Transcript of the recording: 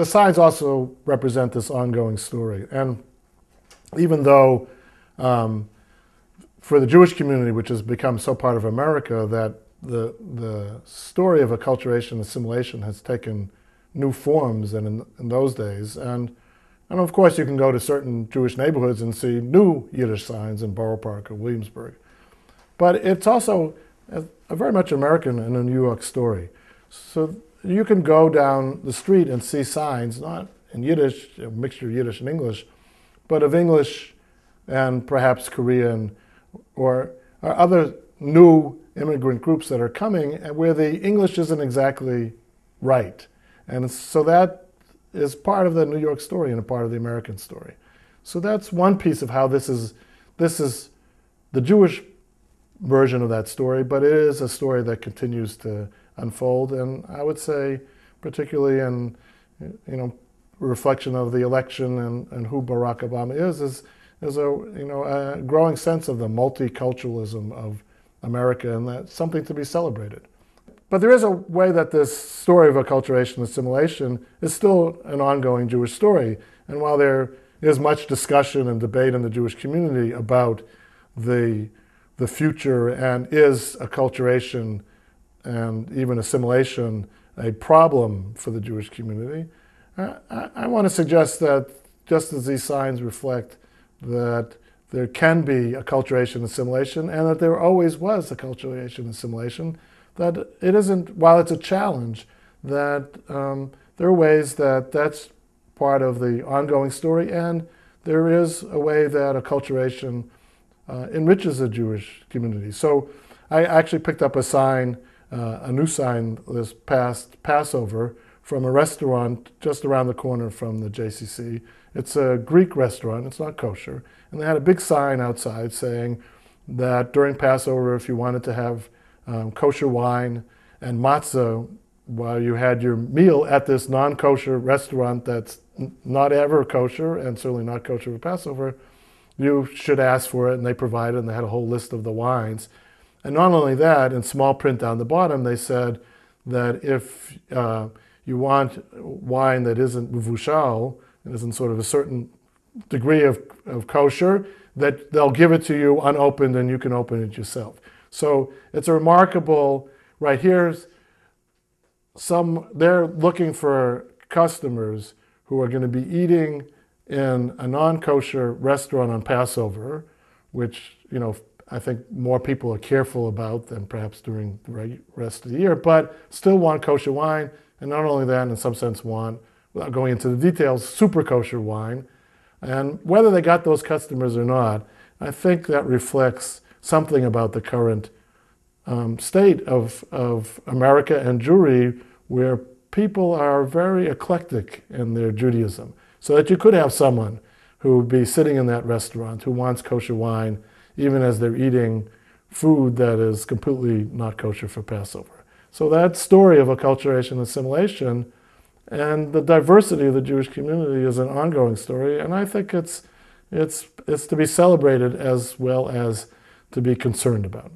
the signs also represent this ongoing story. And even though for the Jewish community, which has become so part of America, that the story of acculturation and assimilation has taken new forms than in those days. And of course, you can go to certain Jewish neighborhoods and see new Yiddish signs in Borough Park or Williamsburg. But it's also a very much American and a New York story. So you can go down the street and see signs, not in Yiddish, a mixture of Yiddish and English, but of English and perhaps Korean or other new immigrant groups that are coming and where the English isn't exactly right. And so that is part of the New York story and a part of the American story. So that's one piece of how this is the Jewish version of that story, but it is a story that continues to unfold. And I would say, particularly in reflection of the election and who Barack Obama is a growing sense of the multiculturalism of America, and that's something to be celebrated. But there is a way that this story of acculturation and assimilation is still an ongoing Jewish story. And while there is much discussion and debate in the Jewish community about the future and is acculturation and even assimilation a problem for the Jewish community, I want to suggest that just as these signs reflect that there can be acculturation and assimilation, and that there always was acculturation and assimilation, that it isn't, while it's a challenge, that there are ways that that's part of the ongoing story, and there is a way that acculturation enriches the Jewish community. So I actually picked up a sign, a new sign this past Passover from a restaurant just around the corner from the JCC. It's a Greek restaurant, it's not kosher, and they had a big sign outside saying that during Passover, if you wanted to have kosher wine and matzah while you had your meal at this non-kosher restaurant that's not ever kosher and certainly not kosher for Passover, you should ask for it, and they provided, and they had a whole list of the wines. And not only that, in small print down the bottom, they said that if you want wine that isn't mevushal, it isn't sort of a certain degree of kosher, that they'll give it to you unopened and you can open it yourself. So it's a remarkable, right here's they're looking for customers who are going to be eating in a non-kosher restaurant on Passover, which, I think more people are careful about than perhaps during the rest of the year, but still want kosher wine, and not only that, in some sense want, without going into the details, super kosher wine. And whether they got those customers or not, I think that reflects something about the current state of America and Jewry, where people are very eclectic in their Judaism. So that you could have someone who would be sitting in that restaurant who wants kosher wine, even as they're eating food that is completely not kosher for Passover. So that story of acculturation and assimilation and the diversity of the Jewish community is an ongoing story, and I think it's to be celebrated as well as to be concerned about.